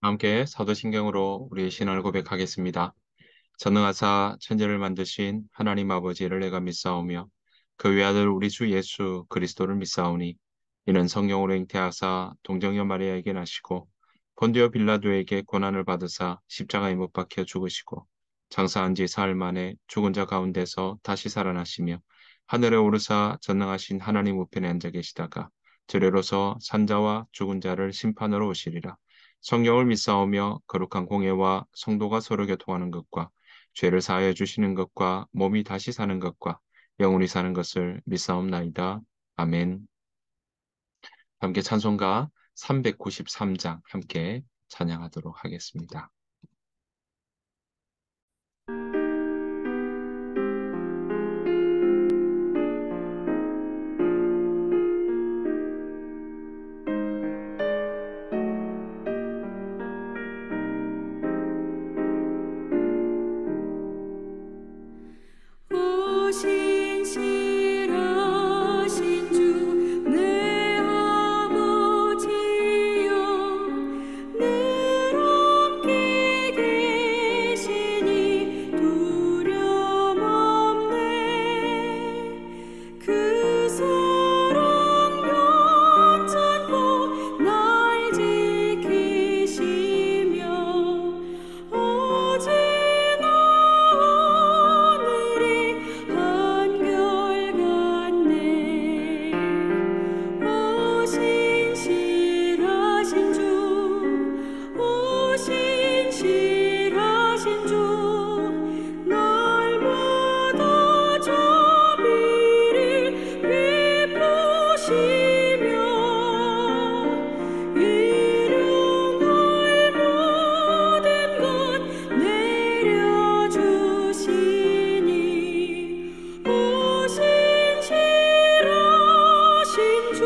함께 사도신경으로 우리의 신앙을 고백하겠습니다. 전능하사 천지를 만드신 하나님 아버지를 내가 믿사오며 그 외아들 우리 주 예수 그리스도를 믿사오니 이는 성령으로 잉태하사 동정녀 마리아에게 나시고 본디오 빌라도에게 고난을 받으사 십자가에 못 박혀 죽으시고 장사한 지 사흘 만에 죽은 자 가운데서 다시 살아나시며 하늘에 오르사 전능하신 하나님 우편에 앉아 계시다가 들에로서 산자와 죽은 자를 심판으로 오시리라. 성령을 믿사오며 거룩한 공예와 성도가 서로 교통하는 것과 죄를 사하여 주시는 것과 몸이 다시 사는 것과 영원히 사는 것을 믿사옵나이다. 아멘. 함께 찬송가 393장 함께 찬양하도록 하겠습니다. 신실하신 주 내 아버지여 늘 함께 계시니 두려움 없네. 그 사랑 변찮고 날 지키시며 어제나 오늘이 한결같네. 오 신실하신 주, 오 신실하신 주, 날마다 자비를 베푸시며 일용할 모든 것 내려주시니 오 신실하신 주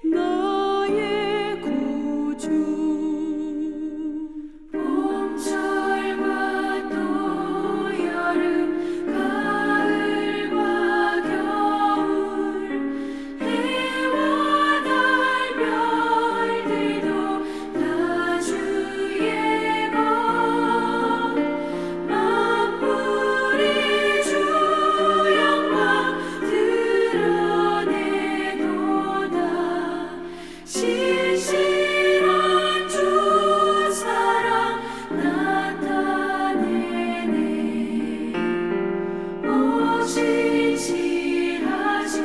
나의 구주. 봄철과 또 여름 가을과 겨울 해와 달 별들도 다 주의 것 만물이 주 영광 드러내도다. 신실한 주 사랑 나타내네. 오 신실하신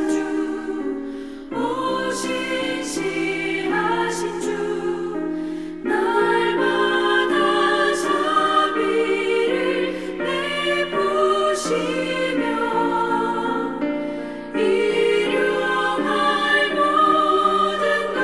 주, 오 신실하신 주, 날마다 자비를 베푸시며 일용할 모든 것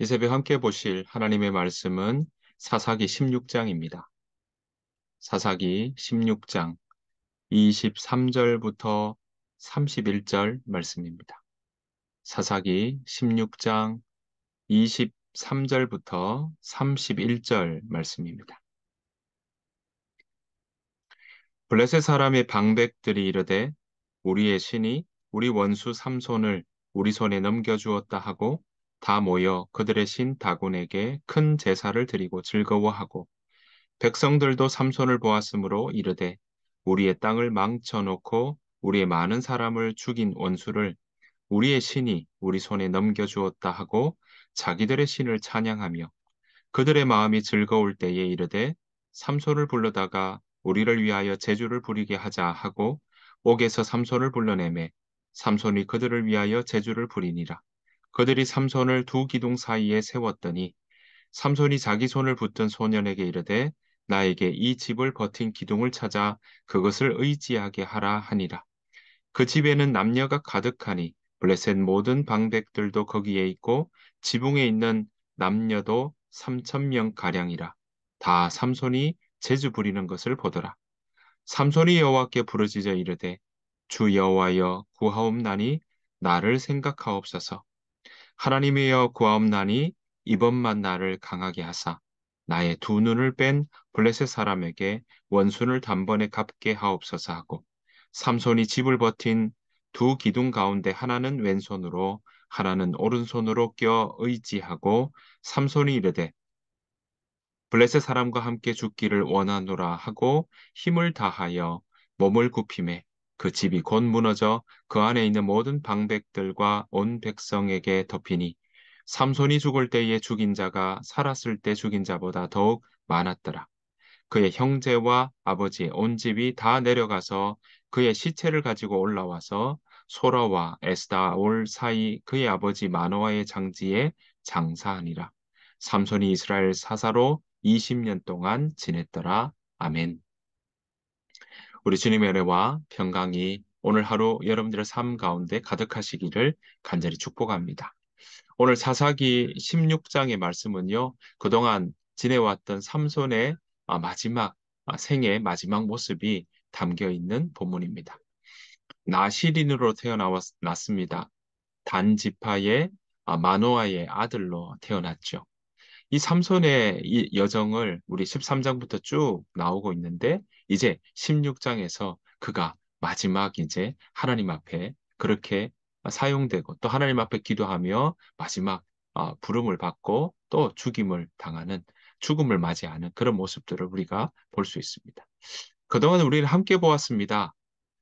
이 새벽 함께 보실 하나님의 말씀은 사사기 16장입니다. 사사기 16장 23절부터 31절 말씀입니다. 사사기 16장 23절부터 31절 말씀입니다. 블레셋 사람의 방백들이 이르되 우리의 신이 우리 원수 삼손을 우리 손에 넘겨주었다 하고 다 모여 그들의 신 다곤에게 큰 제사를 드리고 즐거워하고 백성들도 삼손을 보았으므로 이르되 우리의 땅을 망쳐놓고 우리의 많은 사람을 죽인 원수를 우리의 신이 우리 손에 넘겨주었다 하고 자기들의 신을 찬양하며 그들의 마음이 즐거울 때에 이르되 삼손을 불러다가 우리를 위하여 제주를 부리게 하자 하고 옥에서 삼손을 불러내매 삼손이 그들을 위하여 제주를 부리니라. 그들이 삼손을 두 기둥 사이에 세웠더니 삼손이 자기 손을 붙든 소년에게 이르되 나에게 이 집을 버틴 기둥을 찾아 그것을 의지하게 하라 하니라. 그 집에는 남녀가 가득하니 블레셋 모든 방백들도 거기에 있고 지붕에 있는 남녀도 3,000명 가량이라. 다 삼손이 제주 부리는 것을 보더라. 삼손이 여호와께 부르짖어 이르되 주 여호와여 구하옵나니 나를 생각하옵소서. 하나님이여 구하옵나니 이번만 나를 강하게 하사 나의 두 눈을 뺀 블레셋 사람에게 원순을 단번에 갚게 하옵소서 하고 삼손이 집을 버틴 두 기둥 가운데 하나는 왼손으로 하나는 오른손으로 껴 의지하고 삼손이 이르되 블레셋 사람과 함께 죽기를 원하노라 하고 힘을 다하여 몸을 굽히매 그 집이 곧 무너져 그 안에 있는 모든 방백들과 온 백성에게 덮이니 삼손이 죽을 때에 죽인 자가 살았을 때 죽인 자보다 더욱 많았더라. 그의 형제와 아버지의 온 집이 다 내려가서 그의 시체를 가지고 올라와서 소라와 에스다올 사이 그의 아버지 마노아의 장지에 장사하니라. 삼손이 이스라엘 사사로 20년 동안 지냈더라. 아멘. 우리 주님의 은혜와 평강이 오늘 하루 여러분들의 삶 가운데 가득하시기를 간절히 축복합니다. 오늘 사사기 16장의 말씀은요, 그동안 지내왔던 삼손의 마지막 생의 마지막 모습이 담겨 있는 본문입니다. 나시린으로 태어났습니다. 단 지파의 마노아의 아들로 태어났죠. 이 삼손의 이 여정을 우리 13장부터 쭉 나오고 있는데 이제 16장에서 그가 마지막 이제 하나님 앞에 그렇게 사용되고 또 하나님 앞에 기도하며 마지막 부름을 받고 또 죽임을 당하는 죽음을 맞이하는 그런 모습들을 우리가 볼 수 있습니다. 그동안 우리는 함께 보았습니다.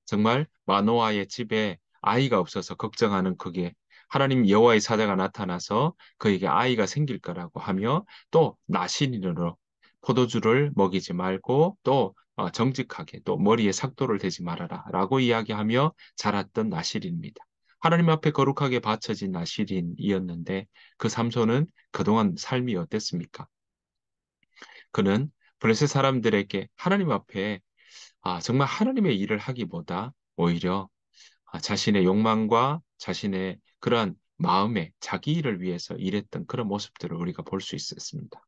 정말 마노아의 집에 아이가 없어서 걱정하는 그게 하나님 여호와의 사자가 나타나서 그에게 아이가 생길 거라고 하며 또 나시린으로 포도주를 먹이지 말고 또 정직하게 또 머리에 삭도를 대지 말아라 라고 이야기하며 자랐던 나시린입니다. 하나님 앞에 거룩하게 바쳐진 나시린이었는데 그 삼손은 그동안 삶이 어땠습니까? 그는 블레셋 사람들에게 하나님 앞에 정말 하나님의 일을 하기보다 오히려 자신의 욕망과 자신의 그러한 마음에 자기 일을 위해서 일했던 그런 모습들을 우리가 볼 수 있었습니다.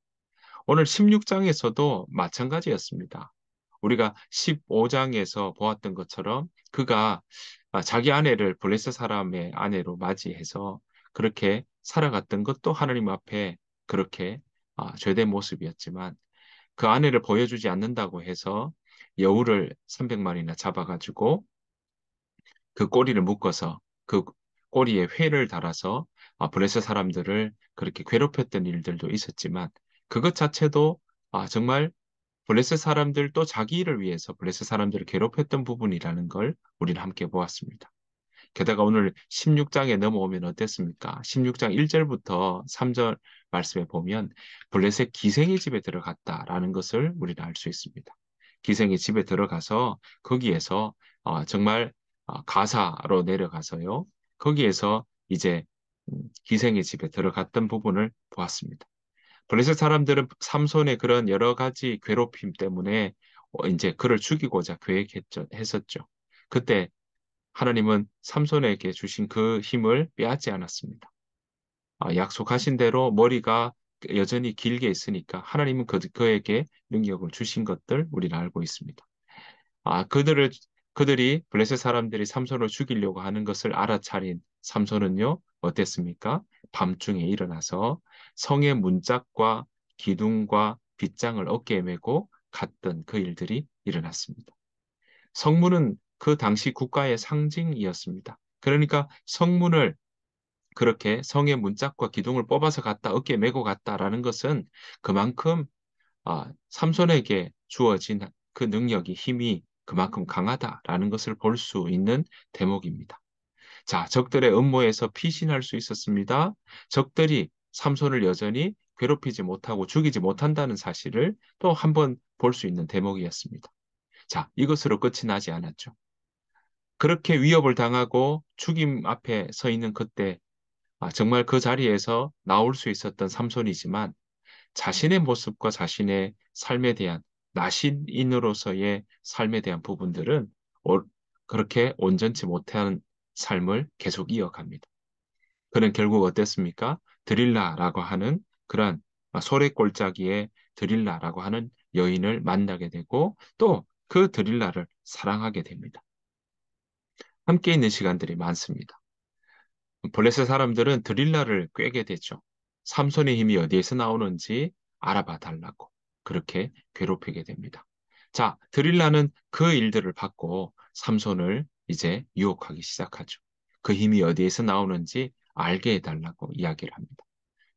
오늘 16장에서도 마찬가지였습니다. 우리가 15장에서 보았던 것처럼 그가 자기 아내를 블레셋 사람의 아내로 맞이해서 그렇게 살아갔던 것도 하나님 앞에 그렇게 죄된 모습이었지만 그 아내를 보여주지 않는다고 해서 여우를 300마리나 잡아가지고 그 꼬리를 묶어서 그 꼬리에 회를 달아서 블레셋 사람들을 그렇게 괴롭혔던 일들도 있었지만 그것 자체도 정말 블레셋 사람들 또 자기 일을 위해서 블레셋 사람들을 괴롭혔던 부분이라는 걸 우리는 함께 보았습니다. 게다가 오늘 16장에 넘어오면 어땠습니까? 16장 1절부터 3절 말씀에 보면 블레셋 기생의 집에 들어갔다라는 것을 우리는 알 수 있습니다. 기생의 집에 들어가서 거기에서 정말 가사로 내려가서요. 거기에서 이제 기생의 집에 들어갔던 부분을 보았습니다. 블레셋 사람들은 삼손의 그런 여러 가지 괴롭힘 때문에 이제 그를 죽이고자 했었죠. 그때 하나님은 삼손에게 주신 그 힘을 빼앗지 않았습니다. 약속하신 대로 머리가 여전히 길게 있으니까 하나님은 그에게 능력을 주신 것들 우리는 알고 있습니다. 아, 그들이 블레셋 사람들이 삼손을 죽이려고 하는 것을 알아차린 삼손은요, 어땠습니까? 밤중에 일어나서 성의 문짝과 기둥과 빗장을 어깨에 메고 갔던 그 일들이 일어났습니다. 성문은 그 당시 국가의 상징이었습니다. 그러니까 성문을 그렇게 성의 문짝과 기둥을 뽑아서 갔다, 어깨에 메고 갔다라는 것은 그만큼 삼손에게 주어진 그 능력이 힘이 그만큼 강하다라는 것을 볼 수 있는 대목입니다. 자, 적들의 음모에서 피신할 수 있었습니다. 적들이 삼손을 여전히 괴롭히지 못하고 죽이지 못한다는 사실을 또 한 번 볼 수 있는 대목이었습니다. 자, 이것으로 끝이 나지 않았죠. 그렇게 위협을 당하고 죽임 앞에 서 있는 그때 정말 그 자리에서 나올 수 있었던 삼손이지만 자신의 모습과 자신의 삶에 대한 나신인으로서의 삶에 대한 부분들은 오- 그렇게 온전치 못한 삶을 계속 이어갑니다. 그는 결국 어땠습니까? 드릴라라고 하는 그런 소래골짜기의 드릴라라고 하는 여인을 만나게 되고 또 그 드릴라를 사랑하게 됩니다. 함께 있는 시간들이 많습니다. 블레셋 사람들은 드릴라를 꿰게 되죠. 삼손의 힘이 어디에서 나오는지 알아봐 달라고 그렇게 괴롭히게 됩니다. 자, 드릴라는 그 일들을 받고 삼손을 이제 유혹하기 시작하죠. 그 힘이 어디에서 나오는지 알게 해달라고 이야기를 합니다.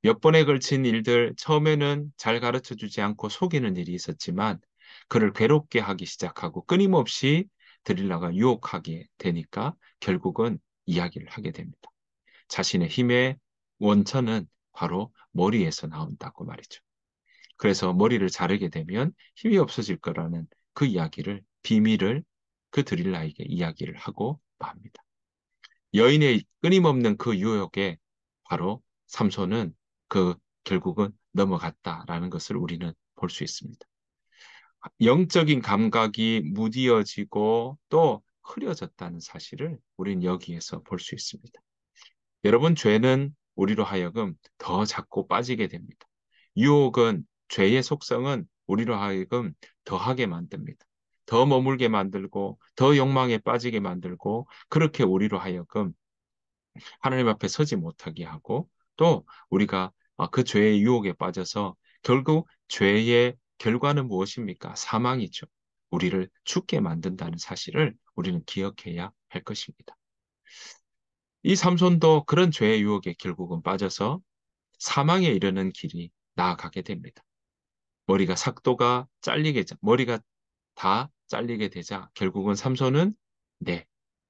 몇 번에 걸친 일들, 처음에는 잘 가르쳐 주지 않고 속이는 일이 있었지만 그를 괴롭게 하기 시작하고 끊임없이 드릴라가 유혹하게 되니까 결국은 이야기를 하게 됩니다. 자신의 힘의 원천은 바로 머리에서 나온다고 말이죠. 그래서 머리를 자르게 되면 힘이 없어질 거라는 그 이야기를, 비밀을 그 드릴라에게 이야기를 하고 맙니다. 여인의 끊임없는 그 유혹에 바로 삼손은 그 결국은 넘어갔다라는 것을 우리는 볼 수 있습니다. 영적인 감각이 무디어지고 또 흐려졌다는 사실을 우리는 여기에서 볼 수 있습니다. 여러분, 죄는 우리로 하여금 더 자꾸 빠지게 됩니다. 유혹은, 죄의 속성은 우리로 하여금 더하게 만듭니다. 더 머물게 만들고, 더 욕망에 빠지게 만들고, 그렇게 우리로 하여금 하나님 앞에 서지 못하게 하고, 또 우리가 그 죄의 유혹에 빠져서 결국 죄의 결과는 무엇입니까? 사망이죠. 우리를 죽게 만든다는 사실을 우리는 기억해야 할 것입니다. 이 삼손도 그런 죄의 유혹에 결국은 빠져서 사망에 이르는 길이 나아가게 됩니다. 머리가 다 잘리게 되자 결국은 삼손은 네,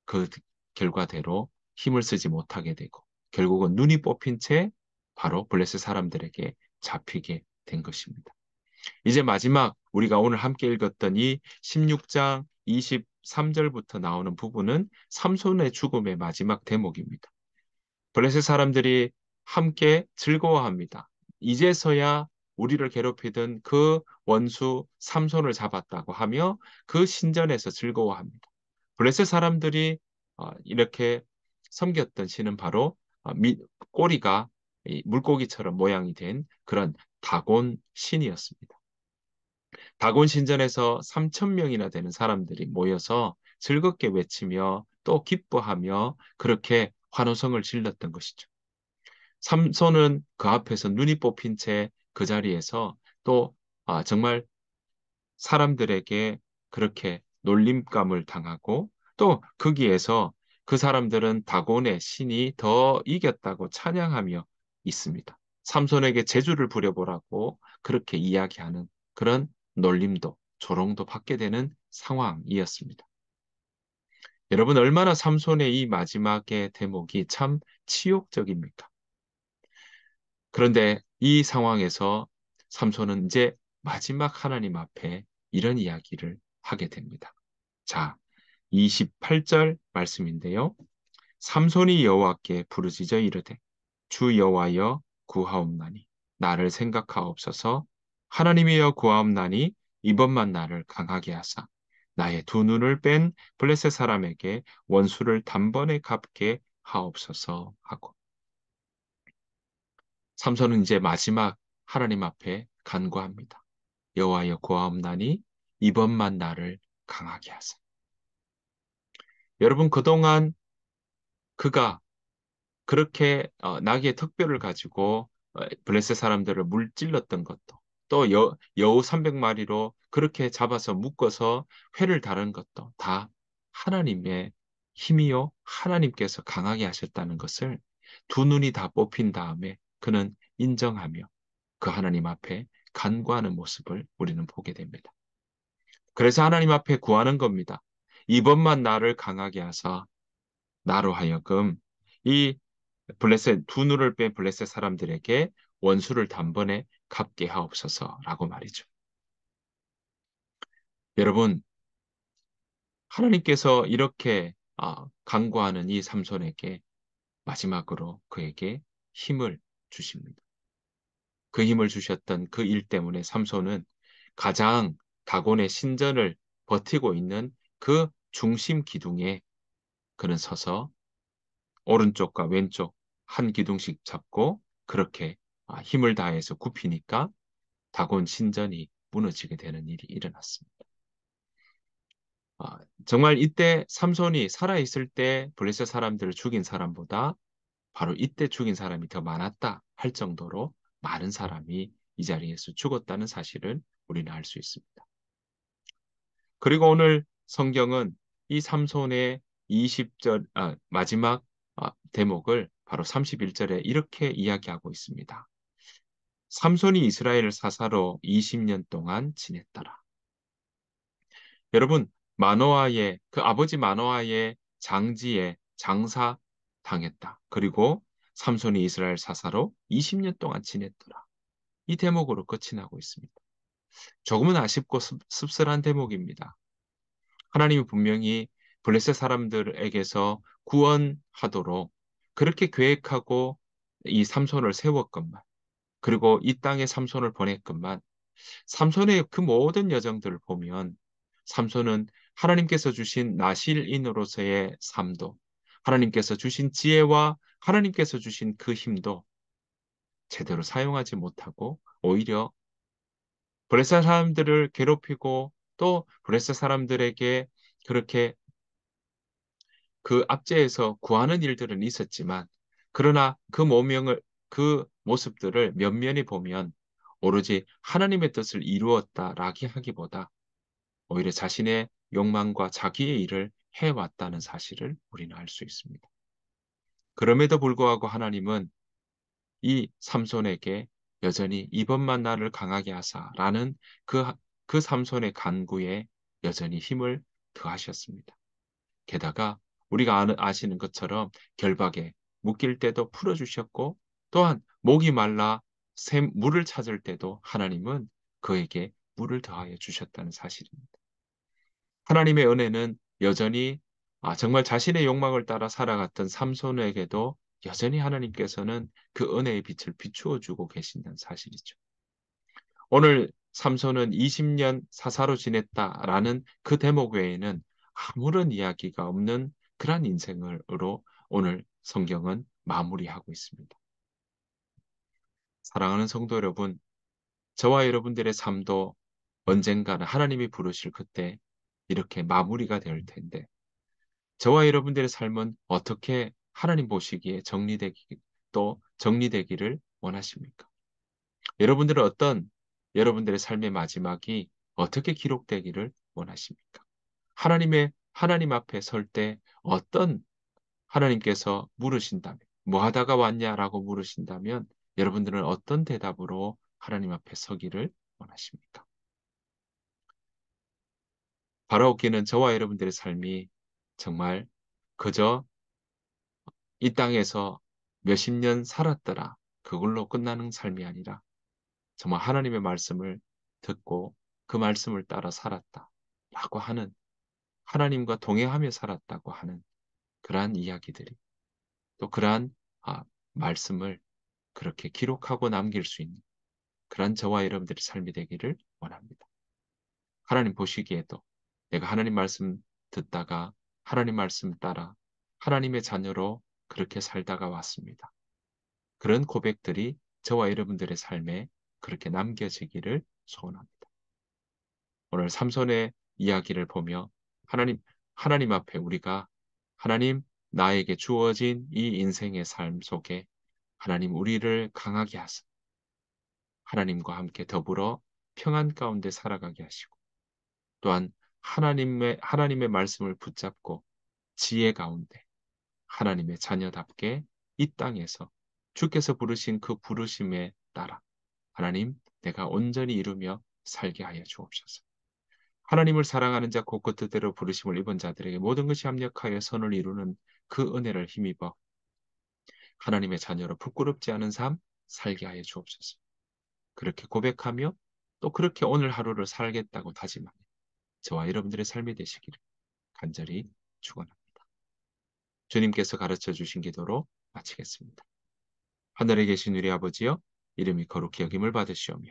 그 결과대로 힘을 쓰지 못하게 되고 결국은 눈이 뽑힌 채 바로 블레셋 사람들에게 잡히게 된 것입니다. 이제 마지막 우리가 오늘 함께 읽었던 이 16장 23절부터 나오는 부분은 삼손의 죽음의 마지막 대목입니다. 블레셋 사람들이 함께 즐거워합니다. 이제서야 우리를 괴롭히던 그 원수 삼손을 잡았다고 하며 그 신전에서 즐거워합니다. 블레셋 사람들이 이렇게 섬겼던 신은 바로 꼬리가 이 물고기처럼 모양이 된 그런 다곤 신이었습니다. 다곤 신전에서 3천 명이나 되는 사람들이 모여서 즐겁게 외치며 또 기뻐하며 그렇게 환호성을 질렀던 것이죠. 삼손은 그 앞에서 눈이 뽑힌 채 그 자리에서 또 정말 사람들에게 그렇게 놀림감을 당하고 또 거기에서 그 사람들은 다곤의 신이 더 이겼다고 찬양하며 있습니다. 삼손에게 재주를 부려보라고 그렇게 이야기하는 그런 놀림도 조롱도 받게 되는 상황이었습니다. 여러분 얼마나 삼손의 이 마지막의 대목이 참 치욕적입니까? 그런데 이 상황에서 삼손은 이제 마지막 하나님 앞에 이런 이야기를 하게 됩니다. 자, 28절 말씀인데요. 삼손이 여호와께 부르짖어 이르되 주 여호와여 구하옵나니 나를 생각하옵소서. 하나님이여 구하옵나니 이번만 나를 강하게 하사 나의 두 눈을 뺀 블레셋 사람에게 원수를 단번에 갚게 하옵소서 하고 삼손은 이제 마지막 하나님 앞에 간구합니다. 여호와여 구하옵나니 이번만 나를 강하게 하사. 여러분 그동안 그가 그렇게 나귀의 턱뼈를 가지고 블레셋 사람들을 물찔렀던 것도 또 여우 300마리로 그렇게 잡아서 묶어서 회를 다른 것도 다 하나님의 힘이요 하나님께서 강하게 하셨다는 것을 두 눈이 다 뽑힌 다음에 그는 인정하며 그 하나님 앞에 간구하는 모습을 우리는 보게 됩니다. 그래서 하나님 앞에 구하는 겁니다. 이번만 나를 강하게 하사 나로 하여금 이 블레셋 두 눈을 뺀 블레셋 사람들에게 원수를 단번에 갚게 하옵소서라고 말이죠. 여러분, 하나님께서 이렇게 간구하는 이 삼손에게 마지막으로 그에게 힘을 주십니다. 그 힘을 주셨던 그 일 때문에 삼손은 가장 다곤의 신전을 버티고 있는 그 중심 기둥에 그는 서서 오른쪽과 왼쪽 한 기둥씩 잡고 그렇게 힘을 다해서 굽히니까 다곤 신전이 무너지게 되는 일이 일어났습니다. 정말 이때 삼손이 살아있을 때 블레셋 사람들을 죽인 사람보다 바로 이때 죽인 사람이 더 많았다 할 정도로 많은 사람이 이 자리에서 죽었다는 사실을 우리는 알 수 있습니다. 그리고 오늘 성경은 이 삼손의 20절, 마지막 대목을 바로 31절에 이렇게 이야기하고 있습니다. 삼손이 이스라엘 사사로 20년 동안 지냈더라. 여러분, 마노아의 그 아버지 마노아의 장지에 장사 당했다. 그리고 삼손이 이스라엘 사사로 20년 동안 지냈더라. 이 대목으로 끝이 나고 있습니다. 조금은 아쉽고 씁쓸한 대목입니다. 하나님이 분명히 블레셋 사람들에게서 구원하도록 그렇게 계획하고 이 삼손을 세웠건만, 그리고 이 땅에 삼손을 보냈건만, 삼손의 그 모든 여정들을 보면 삼손은 하나님께서 주신 나실인으로서의 삶도, 하나님께서 주신 지혜와 하나님께서 주신 그 힘도 제대로 사용하지 못하고 오히려 블레셋 사람들을 괴롭히고 또 블레셋 사람들에게 그렇게 그 압제에서 구하는 일들은 있었지만 그러나 그 모습들을 면면히 보면 오로지 하나님의 뜻을 이루었다라기 하기보다 오히려 자신의 욕망과 자기의 일을 해왔다는 사실을 우리는 알 수 있습니다. 그럼에도 불구하고 하나님은 이 삼손에게 여전히 이번만 나를 강하게 하사라는 그 삼손의 간구에 여전히 힘을 더하셨습니다. 게다가 우리가 아시는 것처럼 결박에 묶일 때도 풀어주셨고 또한 목이 말라 물을 찾을 때도 하나님은 그에게 물을 더하여 주셨다는 사실입니다. 하나님의 은혜는 여전히 정말 자신의 욕망을 따라 살아갔던 삼손에게도 여전히 하나님께서는 그 은혜의 빛을 비추어 주고 계신다는 사실이죠. 오늘 삼손은 20년 사사로 지냈다라는 그 대목 외에는 아무런 이야기가 없는 그러한 인생으로 오늘 성경은 마무리하고 있습니다. 사랑하는 성도 여러분, 저와 여러분들의 삶도 언젠가는 하나님이 부르실 그때 이렇게 마무리가 될 텐데 저와 여러분들의 삶은 어떻게 하나님 보시기에 또 정리되기를 원하십니까? 여러분들은 여러분들의 삶의 마지막이 어떻게 기록되기를 원하십니까? 하나님 앞에 설 때 어떤 하나님께서 물으신다면, 뭐 하다가 왔냐라고 물으신다면 여러분들은 어떤 대답으로 하나님 앞에 서기를 원하십니까? 바라옵기는 저와 여러분들의 삶이 정말 그저 이 땅에서 몇십 년 살았더라. 그걸로 끝나는 삶이 아니라 정말 하나님의 말씀을 듣고 그 말씀을 따라 살았다. 라고 하는 하나님과 동행하며 살았다고 하는 그러한 이야기들이 또 그러한 말씀을 그렇게 기록하고 남길 수 있는 그러한 저와 여러분들의 삶이 되기를 원합니다. 하나님 보시기에도 내가 하나님 말씀 듣다가 하나님 말씀 따라 하나님의 자녀로 그렇게 살다가 왔습니다. 그런 고백들이 저와 여러분들의 삶에 그렇게 남겨지기를 소원합니다. 오늘 삼손의 이야기를 보며 하나님 앞에 우리가 하나님 나에게 주어진 이 인생의 삶 속에 하나님 우리를 강하게 하사 하나님과 함께 더불어 평안 가운데 살아가게 하시고 또한 하나님의 말씀을 붙잡고 지혜 가운데 하나님의 자녀답게 이 땅에서 주께서 부르신 그 부르심에 따라 하나님 내가 온전히 이루며 살게 하여 주옵소서. 하나님을 사랑하는 자 곧 그 뜻대로 부르심을 입은 자들에게 모든 것이 합력하여 선을 이루는 그 은혜를 힘입어 하나님의 자녀로 부끄럽지 않은 삶 살게 하여 주옵소서. 그렇게 고백하며 또 그렇게 오늘 하루를 살겠다고 다짐하며 저와 여러분들의 삶이 되시기를 간절히 축원합니다. 주님께서 가르쳐 주신 기도로 마치겠습니다. 하늘에 계신 우리 아버지여 이름이 거룩히 여김을 받으시오며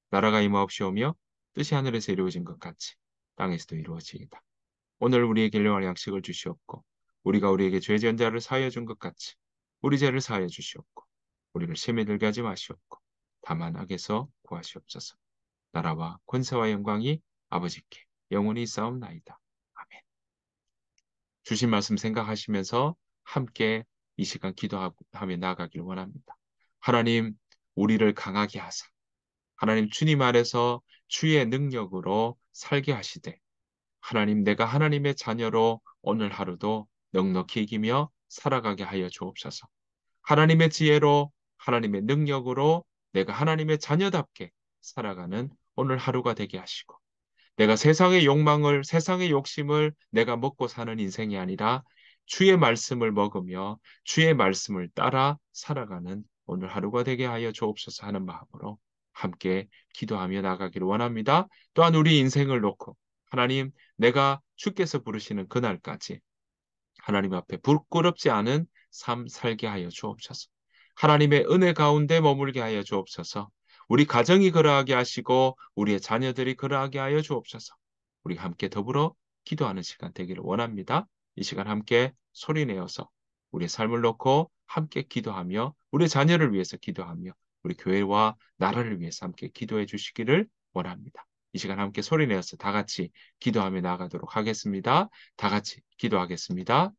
나라가 임하옵시오며 뜻이 하늘에서 이루어진 것 같이 땅에서도 이루어지이다. 오늘 우리에게 일용할 양식을 주시옵고 우리가 우리에게 죄 지은 자를 사하여 준 것 같이 우리 죄를 사하여 주시옵고 우리를 시험에 들게 하지 마시옵고 다만 악에서 구하시옵소서. 나라와 권세와 영광이 아버지께 영원히 있사옵나이다. 아멘. 주신 말씀 생각하시면서 함께 이 시간 기도하며 나아가길 원합니다. 하나님, 우리를 강하게 하사 하나님 주님 안에서 주의 능력으로 살게 하시되 하나님 내가 하나님의 자녀로 오늘 하루도 넉넉히 이기며 살아가게 하여 주옵소서. 하나님의 지혜로 하나님의 능력으로 내가 하나님의 자녀답게 살아가는 오늘 하루가 되게 하시고 내가 세상의 욕망을, 세상의 욕심을 내가 먹고 사는 인생이 아니라 주의 말씀을 먹으며 주의 말씀을 따라 살아가는 오늘 하루가 되게 하여 주옵소서 하는 마음으로 함께 기도하며 나가기를 원합니다. 또한 우리 인생을 놓고 하나님, 내가 주께서 부르시는 그날까지 하나님 앞에 부끄럽지 않은 삶 살게 하여 주옵소서. 하나님의 은혜 가운데 머물게 하여 주옵소서. 우리 가정이 그러하게 하시고 우리의 자녀들이 그러하게 하여 주옵소서. 우리 함께 더불어 기도하는 시간 되기를 원합니다. 이 시간 함께 소리내어서 우리의 삶을 놓고 함께 기도하며 우리 자녀를 위해서 기도하며 우리 교회와 나라를 위해서 함께 기도해 주시기를 원합니다. 이 시간 함께 소리내어서 다 같이 기도하며 나아가도록 하겠습니다. 다 같이 기도하겠습니다.